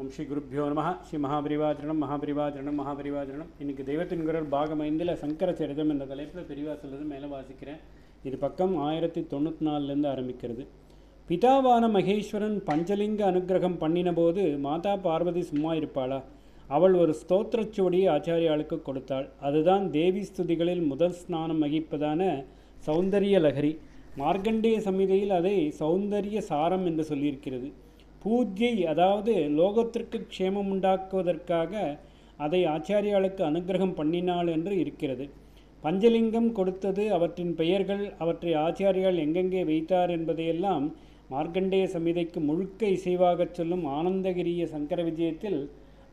ஓம் ஸ்ரீ குருப்பியோ நம. ஸ்ரீ மகாபரிவாஜனம். இன்றைக்கி தெய்வத்தின் குரல் பாகம் 5 சங்கர சரிதம் என்ற தலைப்பில் பெரியவா சொல்லுறது மேலே வாசிக்கிறேன். இது பக்கம் 1094 ஆரம்பிக்கிறது. பிதாவான மகேஸ்வரன் பஞ்சலிங்க அனுகிரகம் பண்ணின போது மாதா பார்வதி சும்மா இருப்பாளா? அவள் ஒரு ஸ்தோத்திரச்சுவடியை ஆச்சாரியாளுக்கு கொடுத்தாள். அதுதான் தேவி ஸ்துதிகளில் முதல் ஸ்நானம் வகிப்பதான சௌந்தரிய லகரி. மார்க்கண்டேய சம்ஹிதையில் அதை சௌந்தரிய சாரம் என்று சொல்லியிருக்கிறது. பூஜ்யை, அதாவது லோகத்திற்கு க்ஷேமம் உண்டாக்குவதற்காக அதை ஆச்சாரியாளுக்கு அனுகிரகம் பண்ணினாள் என்று இருக்கிறது. பஞ்சலிங்கம் கொடுத்தது, அவற்றின் பெயர்கள், அவற்றை ஆச்சாரியால் எங்கெங்கே வைத்தார் என்பதையெல்லாம் மார்க்கண்டேய சம்ஹிதைக்கு முழுக்க இசைவாகச் சொல்லும் ஆனந்தகிரிய சங்கர விஜயத்தில்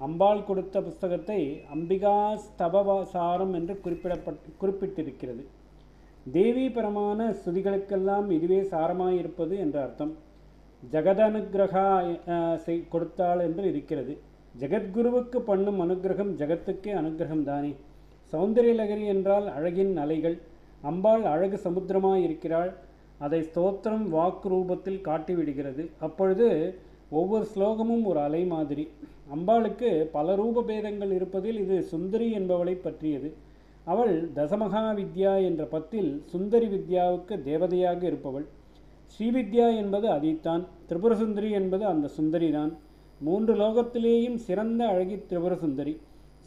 அம்பாள் கொடுத்த புஸ்தகத்தை அம்பிகா ஸ்தவசாரம் என்று குறிப்பிட்டிருக்கிறது. தேவீபரமான ஸ்துதிகளுக்கெல்லாம் இதுவே சாரமாயிருப்பது என்ற அர்த்தம். ஜகதனுகிரகா கொடுத்தாள் என்று இருக்கிறது. ஜெகத்குருவுக்கு பண்ணும் அனுகிரகம் ஜகத்துக்கே அனுகிரகம் தானே. சௌந்தரியலகரி என்றால் அழகின் அலைகள். அம்பாள் அழகு சமுத்திரமாயிருக்கிறாள். அதை ஸ்தோத்திரம் வாக்கு ரூபத்தில் காட்டிவிடுகிறது. அப்பொழுது ஒவ்வொரு ஸ்லோகமும் ஒரு அலை மாதிரி. அம்பாளுக்கு பல ரூப பேதங்கள் இருப்பதில் இது சுந்தரி என்பவளை பற்றியது. அவள் தசமகா வித்யா என்ற பத்தில் சுந்தரி வித்யாவுக்கு தேவதையாக இருப்பவள். ஸ்ரீவித்யா என்பது அதைத்தான். திரிபுரசுந்தரி என்பது அந்த சுந்தரிதான். 3 லோகத்திலேயும் சிறந்த அழகி திரிபுரசுந்தரி.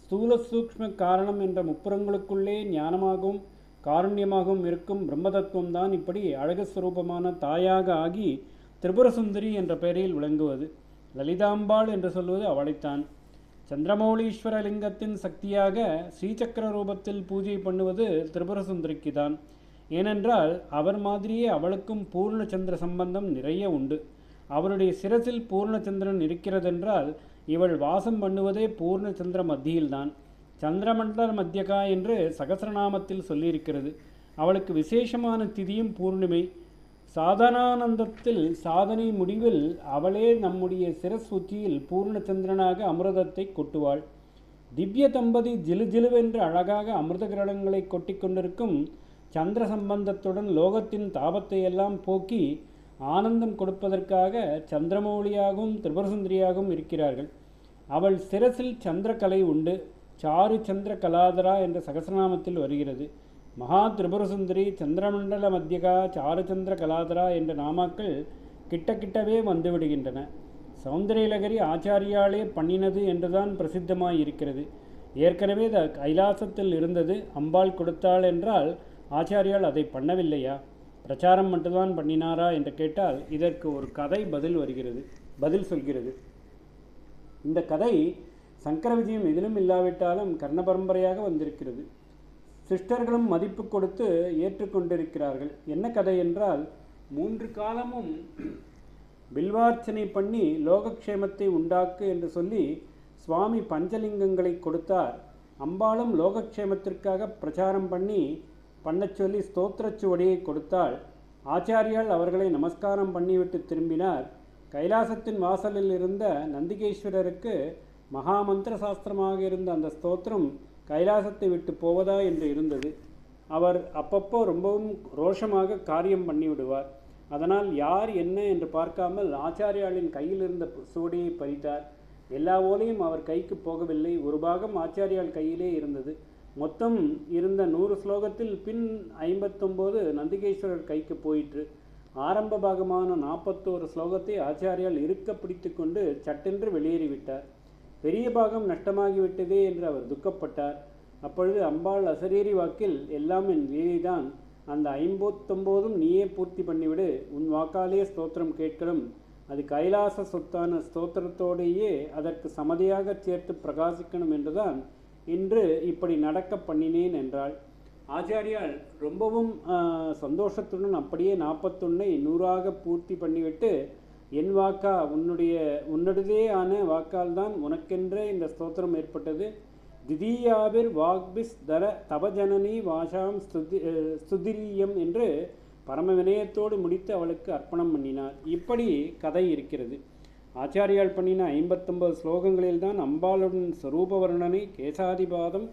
ஸ்தூல சூக்ஷ்ம காரணம் என்ற முப்புறங்களுக்குள்ளே ஞானமாகவும் காருண்யமாகவும் இருக்கும் பிரம்மதத்துவம்தான் இப்படி அழகஸ்வரூபமான தாயாக ஆகி திரிபுரசுந்தரி என்ற பெயரில் விளங்குவது. லலிதாம்பாள் என்று சொல்வது அவளைத்தான். சந்திரமௌலீஸ்வர லிங்கத்தின் சக்தியாக ஸ்ரீசக்கர ரூபத்தில் பூஜை பண்ணுவது திரிபுரசுந்தரிக்கு தான். ஏனென்றால் அவர் மாதிரியே அவளுக்கும் பூர்ணச்சந்திர சம்பந்தம் நிறைய உண்டு. அவருடைய சிரசில் பூர்ணச்சந்திரன் இருக்கிறதென்றால் இவள் வாசம் பண்ணுவதே பூர்ணச்சந்திர மத்தியில்தான். சந்திரமண்டல மத்தியகா என்று சகசிரநாமத்தில் சொல்லியிருக்கிறது. அவளுக்கு விசேஷமான திதியும் பூர்ணிமை. சாதனானந்தத்தில் சாதனை முடிவில் அவளே நம்முடைய சிரஸ்வச்சியில் பூர்ணச்சந்திரனாக அமிர்தத்தை கொட்டுவாள். திவ்ய தம்பதி ஜிலுஜிலுவென்று அழகாக அமிர்த கிரணங்களை கொட்டி கொண்டிருக்கும் சந்திர சம்பந்தத்துடன் லோகத்தின் தாபத்தை எல்லாம் போக்கி ஆனந்தம் கொடுப்பதற்காக சந்திரமௌலியாகவும் திரிபுரசுந்தரியாகவும் இருக்கிறார்கள். அவள் சிரசில் சந்திரகலை உண்டு. சாரு சந்திர கலாதரா என்ற சகசிரநாமத்தில் வருகிறது. மகா திரிபுரசுந்தரி, சந்திரமண்டல மத்தியகா, சாருச்சந்திர கலாதரா என்ற நாமாக்கள் கிட்டவே வந்துவிடுகின்றன. சௌந்தரியலகரி ஆச்சாரியாலே பண்ணினது என்றுதான் பிரசித்தமாயிருக்கிறது. ஏற்கனவே கைலாசத்தில் இருந்தது. அம்பாள் கொடுத்தாள் என்றால் ஆச்சாரியால் அதை பண்ணவில்லையா? பிரச்சாரம் மட்டும்தான் பண்ணினாரா என்று கேட்டால் இதற்கு ஒரு கதை பதில் சொல்கிறது. இந்த கதை சங்கர விஜயம் எதிலும் இல்லாவிட்டாலும் கர்ண பரம்பரையாக வந்திருக்கிறது. சிஸ்டர்களும் மதிப்பு கொடுத்து ஏற்றுக்கொண்டிருக்கிறார்கள். என்ன கதை என்றால், 3 காலமும் பில்வார்ச்சனை பண்ணி லோகக்ஷேமத்தை உண்டாக்கு என்று சொல்லி சுவாமி பஞ்சலிங்கங்களை கொடுத்தார். அம்பாளும் லோகக்ஷேமத்திற்காக பிரச்சாரம் பண்ணச் சொல்லி ஸ்தோத்திரச்சுவடியை கொடுத்தாள். ஆச்சாரியால் அவர்களை நமஸ்காரம் பண்ணிவிட்டு திரும்பினார். கைலாசத்தின் வாசலில் இருந்த நந்திகேஸ்வரருக்கு மகாமந்திர சாஸ்திரமாக இருந்த அந்த ஸ்தோத்திரம் கைலாசத்தை விட்டு போவதா என்று இருந்தது. அவர் அப்பப்போ ரொம்பவும் ரோஷமாக காரியம் பண்ணிவிடுவார். அதனால் யார் என்ன என்று பார்க்காமல் ஆச்சாரியாளின் கையில் இருந்த சுவடியை பறித்தார். எல்லா ஓலையும் அவர் கைக்கு போகவில்லை. ஒரு பாகம் ஆச்சாரியால் கையிலே இருந்தது. மொத்தம் இருந்த 100 ஸ்லோகத்தில் பின் 59 நந்திகேஸ்வரர் கைக்கு போயிற்று. ஆரம்ப பாகமான 41 ஸ்லோகத்தை ஆச்சாரியால் இருக்க பிடித்து கொண்டு சட்டென்று வெளியேறிவிட்டார். பெரிய பாகம் நஷ்டமாகிவிட்டதே என்று அவர் துக்கப்பட்டார். அப்பொழுது அம்பாள் அசரீரி வாக்கில், எல்லாம் என் வீரிதான், அந்த 59 நீயே பூர்த்தி பண்ணிவிடு, உன் வாக்காலே ஸ்தோத்திரம் கேட்கணும், அது கைலாச சொத்தான ஸ்தோத்திரத்தோடையே அதற்கு சமதியாக சேர்த்து பிரகாசிக்கணும் என்றுதான் இன்று இப்படி நடக்க பண்ணினேன் என்றாள். ஆச்சாரியால் ரொம்பவும் சந்தோஷத்துடன் அப்படியே 41ஐ 100ஆக பூர்த்தி பண்ணிவிட்டு, என் வாக்கா, உன்னுடையதே ஆன வாக்கால் தான் உனக்கென்றே இந்த ஸ்தோத்திரம் ஏற்பட்டது. திதீயாவிர் வாக்பிஸ் தர தபஜனனி வாஷாம் ஸ்துதிரியம் என்று பரம வினயத்தோடு முடித்து அவளுக்கு அர்ப்பணம் பண்ணினார். இப்படி கதை இருக்கிறது. ஆச்சாரியால் பண்ணின 59 ஸ்லோகங்களில்தான் அம்பாளுடன் ஸ்வரூப வர்ணனை கேசாதிபாதம்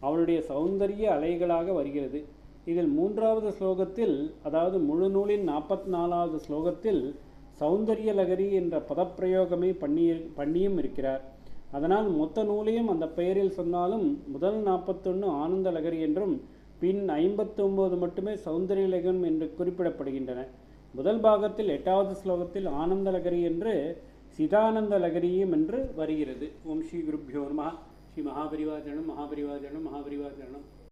அவளுடைய சௌந்தரிய அலைகளாக வருகிறது. இதில் 3வது ஸ்லோகத்தில், அதாவது முழு நூலின் 44வது ஸ்லோகத்தில் சௌந்தரிய லகரி என்ற பதப்பிரயோகமே பண்ணியும் இருக்கிறார். அதனால் மொத்த நூலையும் அந்த பெயரில் சொன்னாலும் முதல் 41 ஆனந்த லகரி என்றும் பின் 59 மட்டுமே சௌந்தரிய லகரம் என்று குறிப்பிடப்படுகின்றன. முதல் பாகத்தில் 8வது ஸ்லோகத்தில் ஆனந்த லகரி என்று சிதானந்த லகரியும் என்று வருகிறது. ஓம் ஸ்ரீ குருப்யோ நமः. ஸ்ரீ மகாபரிவாஜனம் மகாபரிவாஜனம் மகாபரிவாஜனம்.